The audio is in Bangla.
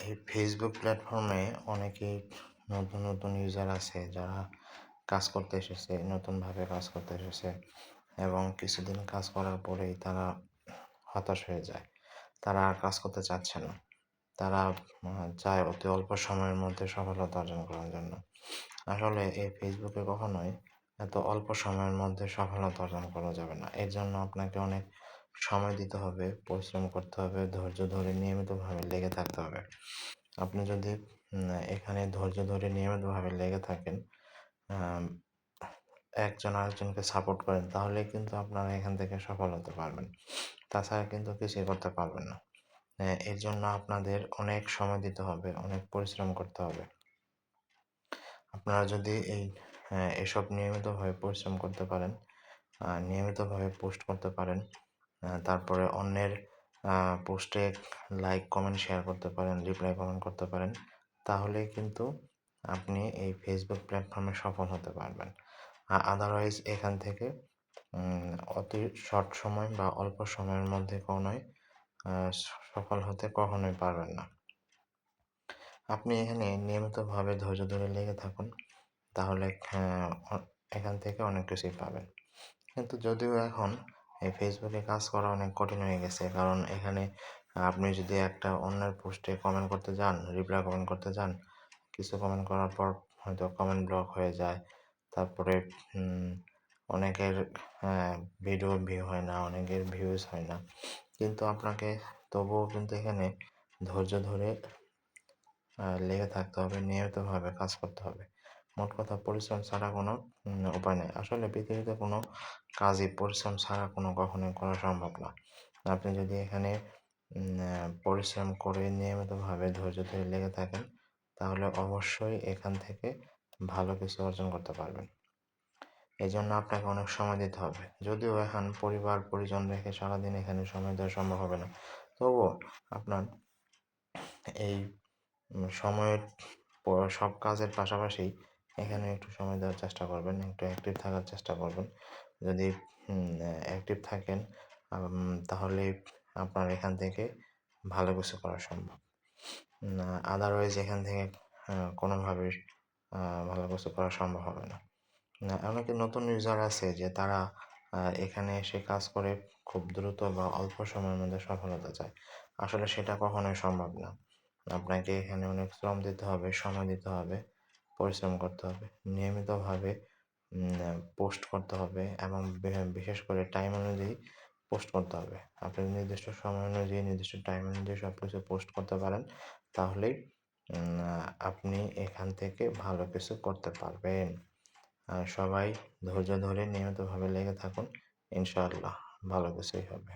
এই ফেসবুক প্ল্যাটফর্মে অনেকেই নতুন ইউজার আছে যারা কাজ করতে এসেছে, নতুনভাবে কাজ করতে এসেছে এবং কিছুদিন কাজ করার পরেই তারা হতাশ হয়ে যায়। তারা আর কাজ করতে চাচ্ছে না। তারা চায় অতি অল্প সময়ের মধ্যে সফলতা অর্জন করার জন্য। আসলে এই ফেসবুকে কখনোই এত অল্প সময়ের মধ্যে সফলতা অর্জন করা যাবে না। এর জন্য আপনাকে অনেক সময় দিতে হবে, পরিশ্রম করতে হবে, ধৈর্য ধরে নিয়মিতভাবে লেগে থাকতে হবে। আপনি যদি এখানে ধৈর্য ধরে নিয়মিতভাবে লেগে থাকেন, আম একজন আরেকজনকে সাপোর্ট করেন, তাহলেই কিন্তু আপনারা এখান থেকে সফল হতে পারবেন। তাছাড়া কিন্তু কিছুই করতে পারবেন না। এর জন্য আপনাদের অনেক সময় দিতে হবে, অনেক পরিশ্রম করতে হবে। আপনারা যদি এসব নিয়মিতভাবে পরিশ্রম করতে পারেন, নিয়মিতভাবে পোস্ট করতে পারেন, তারপরে অন্যের পোস্টে লাইক, কমেন্ট, শেয়ার করতে পারেন, রিপ্লাই কমেন্ট করতে পারেন, তাহলেই কিন্তু আপনি এই ফেসবুক প্ল্যাটফর্মে সফল হতে পারবেন। আদারওয়াইজ এখান থেকে অতি শর্ট সময় বা অল্প সময়ের মধ্যে কখনোই সফল হতে কখনোই পারবেন না। আপনি এখানে নিয়মিতভাবে ধৈর্য ধরে লেগে থাকুন, তাহলে এখান থেকে অনেক কিছুই পাবেন। কিন্তু যদিও এখন এই ফেসবুকে কাজ করা অনেক কঠিন হয়ে গেছে, কারণ এখানে আপনি যদি একটা অন্যের পোস্টে কমেন্ট করতে যান, রিপ্লাই কমেন্ট করতে যান, কিছু কমেন্ট করার পর হয়তো কমেন্ট ব্লক হয়ে যায়। তারপরে অনেকের ভিডিও ভিউ হয় না, অনেকের ভিউজ হয় না। কিন্তু আপনাকে তবুও কিন্তু এখানে ধৈর্য ধরে লেগে থাকতে হবে, নিয়মিতভাবে কাজ করতে হবে। মোট কথা পরিশ্রম ছাড়া কোনো উপায় নেই। আসলে পৃথিবীতে কোনো কাজই পরিশ্রম ছাড়া কখনোই করা সম্ভব না। আপনি যদি এখানে পরিশ্রম করে নিয়মিতভাবে ধৈর্য ধরে লেগে থাকেন, তাহলে অবশ্যই এখান থেকে ভালো কিছু অর্জন করতে পারবেন। এজন্য আপনাকে অনেক সময় দিতে হবে। যদিও এখন পরিবার-পরিজন রেখে সারাদিন এখানে সময় দেওয়া সম্ভব হবে না। তবুও আপনার এই সময়ের সব কাজের পাশাপাশি এখানে একটু সময় দেওয়ার চেষ্টা করবেন, একটু অ্যাক্টিভ থাকার চেষ্টা করবেন। যদি অ্যাক্টিভ থাকেন তাহলে আপনার এখান থেকে ভালো কিছু করা সম্ভব। আদারওয়াইজ এখান থেকে কোনোভাবেই ভালো কিছু করা সম্ভব হবে না। অনেকে নতুন ইউজার আছে যে তারা এখানে এসে কাজ করে খুব দ্রুত বা অল্প সময়ের মধ্যে সফলতা চায়। আসলে সেটা কখনোই সম্ভব না। আপনাকে এখানে অনেক শ্রম দিতে হবে, সময় দিতে হবে, পরিশ্রম করতে হবে। নিয়মিতভাবে পোস্ট করতে হবে এবং বিশেষ করে টাইম অনুযায়ী পোস্ট করতে হবে। আপনি নির্দিষ্ট সময় অনুযায়ী, নির্দিষ্ট টাইম অনুযায়ী সবকিছু পোস্ট করতে পারেন, তাহলেই আপনি এখান থেকে ভালো কিছু করতে পারবেন। সবাই ধৈর্য ধরে নিয়মিতভাবে লেগে থাকুন। ইনশাআল্লাহ ভালো কিছুই হবে।